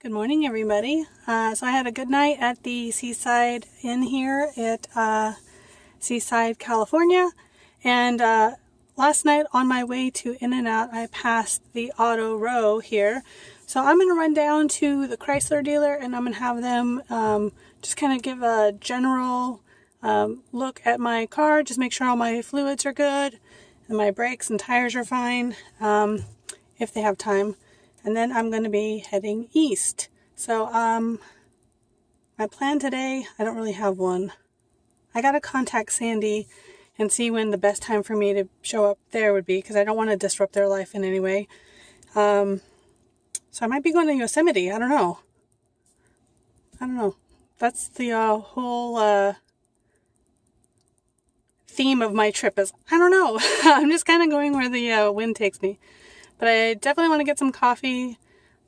Good morning, everybody. So I had a good night at the Seaside Inn here at Seaside, California. And last night on my way to In-N-Out, I passed the auto row here. So I'm going to run down to the Chrysler dealer and I'm going to have them just kind of give a general look at my car. Just make sure all my fluids are good and my brakes and tires are fine if they have time. And then I'm going to be heading east. So, my plan today, I don't really have one. I got to contact Sandy and see when the best time for me to show up there would be, because I don't want to disrupt their life in any way. So I might be going to Yosemite. I don't know. That's the whole theme of my trip is, I don't know. I'm just kind of going where the wind takes me. But I definitely want to get some coffee,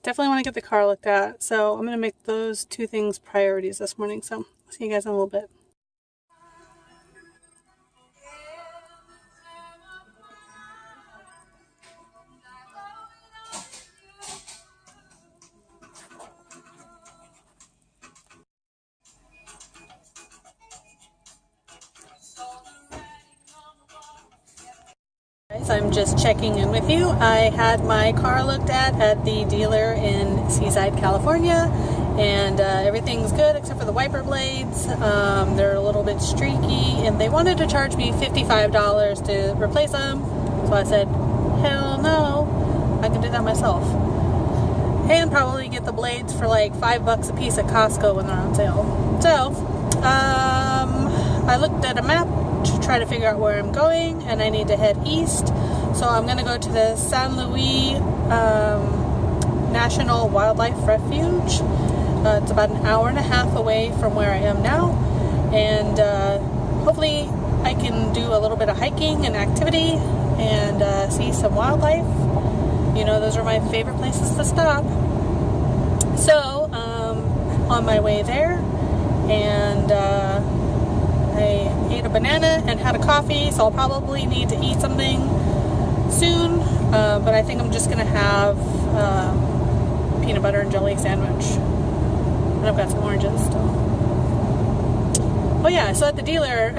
definitely want to get the car looked at, so I'm going to make those two things priorities this morning, so I'll see you guys in a little bit. I'm just checking in with you. I had my car looked at the dealer in Seaside, California, and everything's good except for the wiper blades. They're a little bit streaky, and they wanted to charge me $55 to replace them. So I said, hell no, I can do that myself. And probably get the blades for like $5 a piece at Costco when they're on sale. So, I looked at a map to try to figure out where I'm going, and I need to head east. So I'm going to go to the San Luis National Wildlife Refuge. It's about an hour and a half away from where I am now, and hopefully I can do a little bit of hiking and activity and see some wildlife. You know, those are my favorite places to stop. So on my way there, and I ate a banana and had a coffee, so I'll probably need to eat something soon, but I think I'm just going to have peanut butter and jelly sandwich. And I've got some oranges still. Oh yeah, so at the dealer,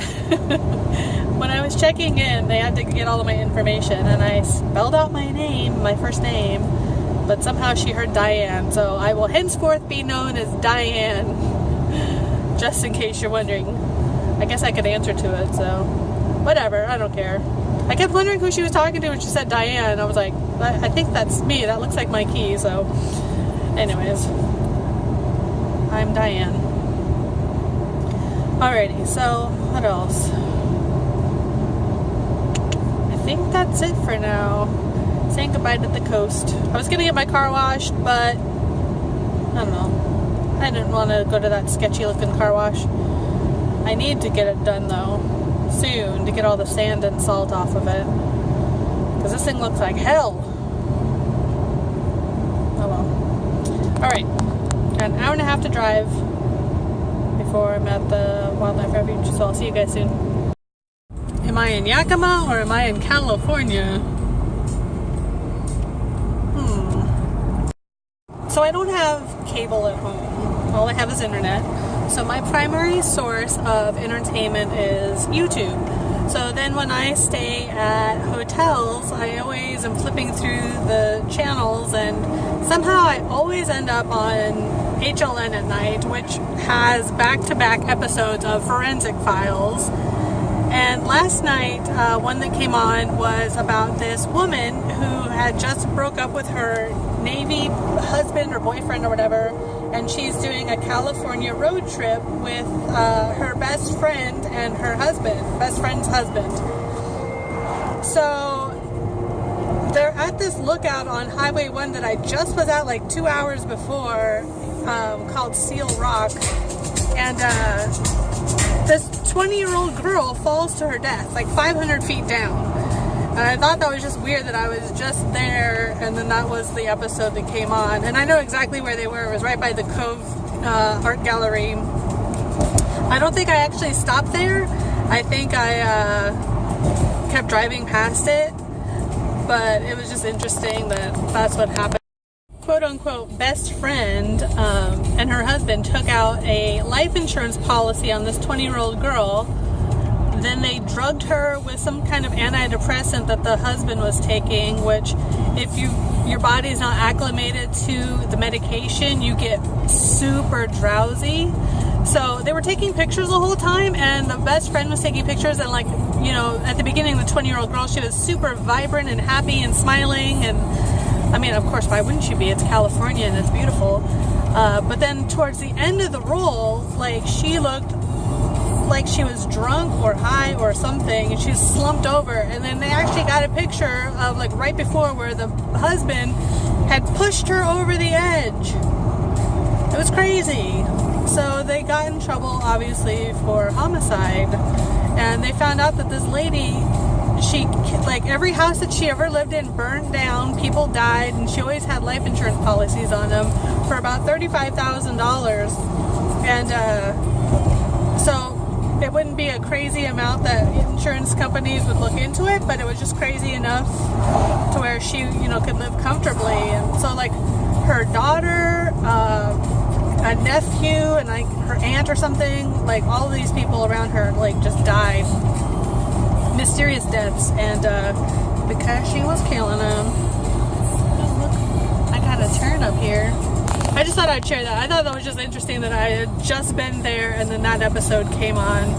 when I was checking in, they had to get all of my information, and I spelled out my name, my first name, but somehow she heard Diane, so I will henceforth be known as Diane, just in case you're wondering. I guess I could answer to it, so whatever, I don't care. I kept wondering who she was talking to when she said Diane. I was like, I think that's me. That looks like my key, so anyways, I'm Diane. Alrighty, so what else? I think that's it for now. Saying goodbye to the coast. I was gonna get my car washed, but I don't know. I didn't want to go to that sketchy looking car wash. I need to get it done though, soon, to get all the sand and salt off of it, because this thing looks like hell. Oh well. Alright, got an hour and a half to drive before I'm at the wildlife refuge, so I'll see you guys soon. Am I in Yakima or am I in California? So I don't have cable at home. All I have is internet. So my primary source of entertainment is YouTube. So then when I stay at hotels, I always am flipping through the channels, and somehow I always end up on HLN at night, which has back-to-back episodes of Forensic Files. And last night, one that came on was about this woman who had just broke up with her Navy husband or boyfriend or whatever, and she's doing a California road trip with her best friend and her husband, best friend's husband. So they're at this lookout on Highway 1 that I just was at like 2 hours before, called Seal Rock, and this 20-year-old girl falls to her death like 500 feet down. And I thought that was just weird that I was just there, and then that was the episode that came on. And I know exactly where they were. It was right by the Cove Art Gallery. I don't think I actually stopped there. I think I kept driving past it. But it was just interesting that that's what happened. quote-unquote best friend and her husband took out a life insurance policy on this 20-year-old girl. Then they drugged her with some kind of antidepressant that the husband was taking, which if your body's not acclimated to the medication, you get super drowsy. So they were taking pictures the whole time, and the best friend was taking pictures, and like, you know, at the beginning, the 20-year-old girl, she was super vibrant and happy and smiling, and I mean, of course, why wouldn't she be? It's California and it's beautiful. But then towards the end of the roll, like, she looked like she was drunk or high or something, and she slumped over, and then they actually got a picture of like right before where the husband had pushed her over the edge. It was crazy. So they got in trouble, obviously, for homicide, and they found out that this lady, she, like, every house that she ever lived in burned down, people died, and she always had life insurance policies on them for about $35,000. And so it wouldn't be a crazy amount that insurance companies would look into it, but it was just crazy enough to where she, you know, could live comfortably. And so, like, her daughter, a nephew, and like her aunt or something, like all of these people around her, like, just died mysterious deaths, and because she was killing them. Oh, look, I got a turn up here. I just thought I'd share that. I thought that was just interesting that I had just been there and then that episode came on.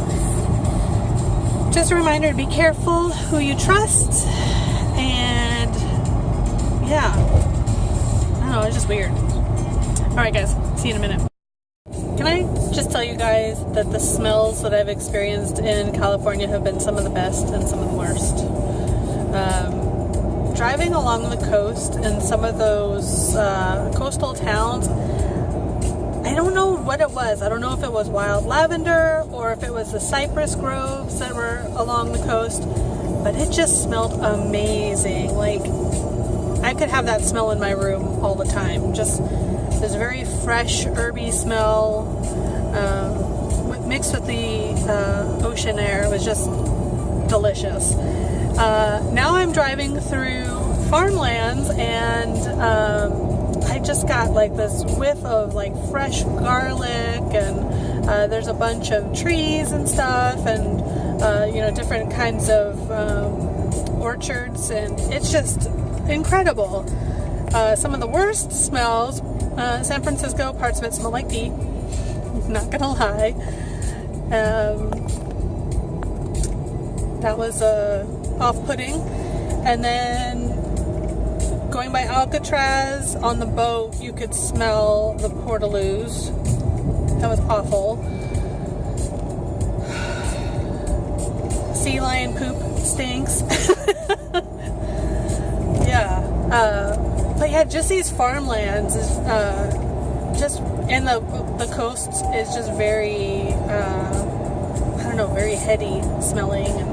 Just a reminder to be careful who you trust, and yeah, I don't know, it's just weird. Alright guys, see you in a minute. Can I just tell you guys that the smells that I've experienced in California have been some of the best and some of the worst. Driving along the coast in some of those coastal towns, I don't know what it was. I don't know if it was wild lavender or if it was the cypress groves that were along the coast, but it just smelled amazing. Like, I could have that smell in my room all the time. Just this very fresh, herby smell mixed with the ocean air. It was just delicious. Now I'm driving through farmlands, and I just got like this whiff of like fresh garlic, and there's a bunch of trees and stuff, and you know, different kinds of orchards, and it's just incredible. Some of the worst smells, San Francisco, parts of it smell like pee, not gonna lie. That was off-putting. And then going by Alcatraz on the boat, you could smell the portaloos. That was awful. Sea lion poop stinks. Yeah. But yeah, just these farmlands is just, and the coast is just very I don't know, very heady smelling, and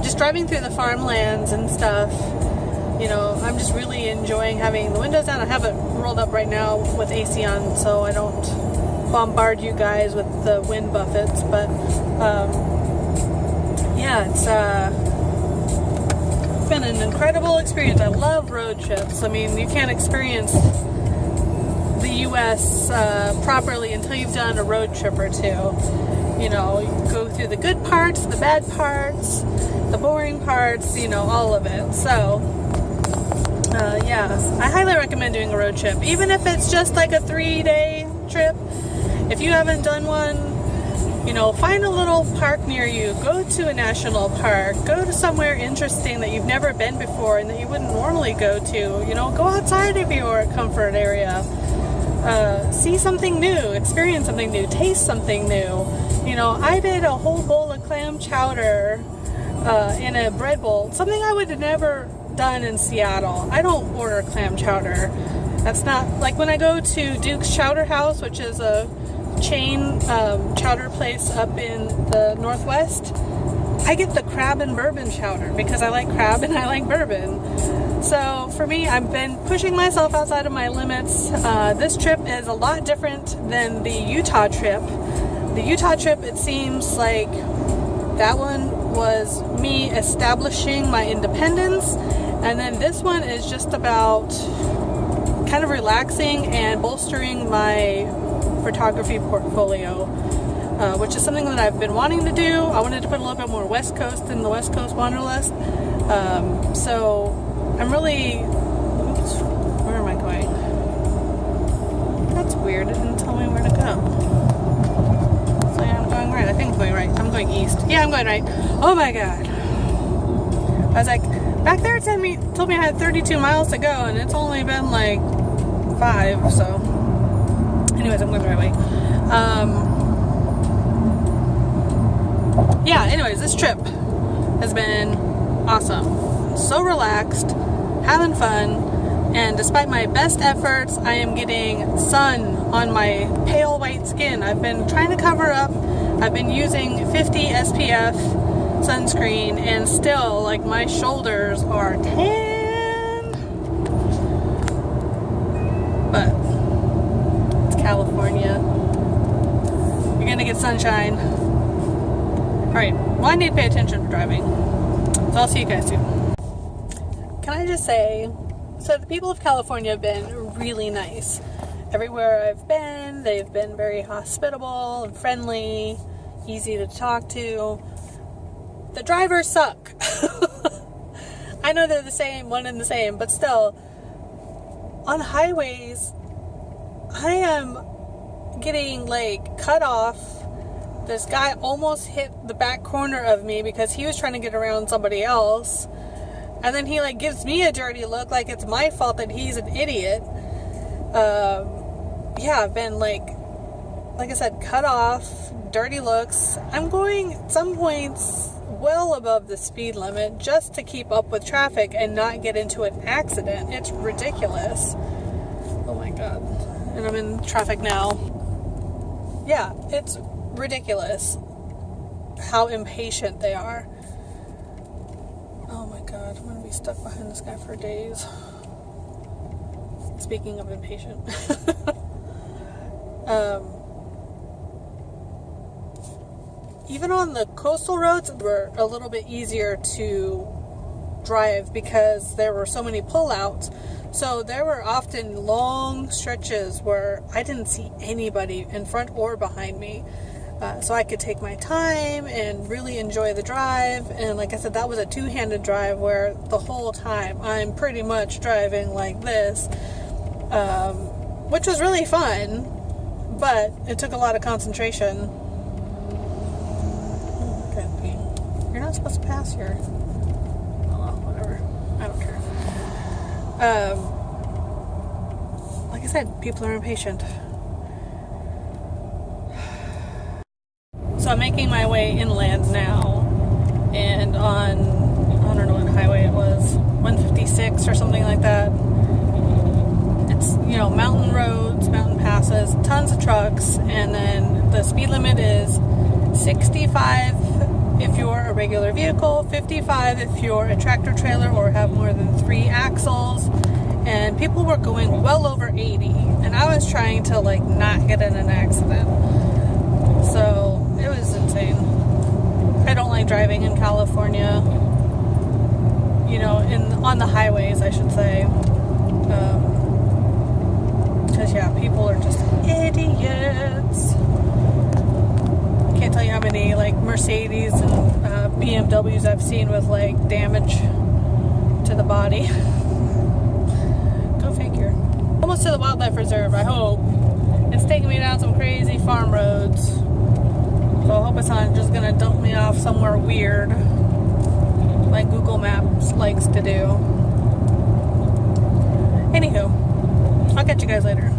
just driving through the farmlands and stuff, you know, I'm just really enjoying having the windows down. I have it rolled up right now with AC on, so I don't bombard you guys with the wind buffets, but yeah, it's been an incredible experience. I love road trips. I mean, you can't experience the U.S. Properly until you've done a road trip or two. You know, you go through the good parts, the bad parts, the boring parts, you know, all of it. So, yeah, I highly recommend doing a road trip, even if it's just like a 3-day trip. If you haven't done one, you know, find a little park near you, go to a national park, go to somewhere interesting that you've never been before and that you wouldn't normally go to, you know, go outside of your comfort area, see something new, experience something new, taste something new. You know, I did a whole bowl of clam chowder in a bread bowl, something I would have never done in Seattle. I don't order clam chowder. That's not, like when I go to Duke's Chowder House, which is a chain chowder place up in the Northwest, I get the crab and bourbon chowder because I like crab and I like bourbon. So for me, I've been pushing myself outside of my limits. This trip is a lot different than the Utah trip. The Utah trip, it seems like that one was me establishing my independence, and then this one is just about kind of relaxing and bolstering my photography portfolio, which is something that I've been wanting to do. I wanted to put a little bit more West Coast in the West Coast Wanderlust. So I'm really, oops, where am I going? That's weird, it didn't tell me where to go. So yeah, I'm going right. I think I'm going right. I'm going east. Yeah, I'm going right. Oh my god. I was like, back there it told me I had 32 miles to go, and it's only been like 5, so anyways, I'm going the right way. Yeah, anyways, this trip has been awesome. So relaxed, having fun, and despite my best efforts, I am getting sun on my pale white skin. I've been trying to cover up. I've been using 50 SPF sunscreen, and still, like, my shoulders are tan. But it's California. You're gonna get sunshine. Alright, well, I need to pay attention to driving. So I'll see you guys soon. Can I just say, so the people of California have been really nice. Everywhere I've been, they've been very hospitable and friendly, easy to talk to. The drivers suck. I know they're the same, one and the same, but still, on highways, I am getting, like, cut off. This guy almost hit the back corner of me because he was trying to get around somebody else. And then he, like, gives me a dirty look like it's my fault that he's an idiot. Yeah, I've been, like I said, cut off, dirty looks. I'm going, at some points, well above the speed limit just to keep up with traffic and not get into an accident. It's ridiculous. Oh my god. And I'm in traffic now. Yeah, it's ridiculous how impatient they are. Oh my god, I'm gonna be stuck behind this guy for days. Speaking of impatient. Even on the coastal roads, they were a little bit easier to drive because there were so many pullouts. So there were often long stretches where I didn't see anybody in front or behind me. So I could take my time and really enjoy the drive. And like I said, that was a two-handed drive where the whole time I'm pretty much driving like this, which was really fun, but it took a lot of concentration. You're not supposed to pass here. Oh, well, whatever. I don't care. Like I said, people are impatient. So I'm making my way inland now, and on, I don't know what highway it was, 156 or something like that. It's, you know, mountain roads, mountain passes, tons of trucks, and then the speed limit is 65 if you're a regular vehicle, 55 if you're a tractor trailer or have more than 3 axles, and people were going well over 80, and I was trying to, like, not get in an accident. So it was insane. I don't like driving in California, you know, on the highways, I should say, because yeah, people are just idiots. Can't tell you how many, like, Mercedes and BMWs I've seen with, like, damage to the body. Go figure. Almost to the wildlife reserve, I hope. It's taking me down some crazy farm roads. So I hope it's not just gonna dump me off somewhere weird, like Google Maps likes to do. Anywho, I'll catch you guys later.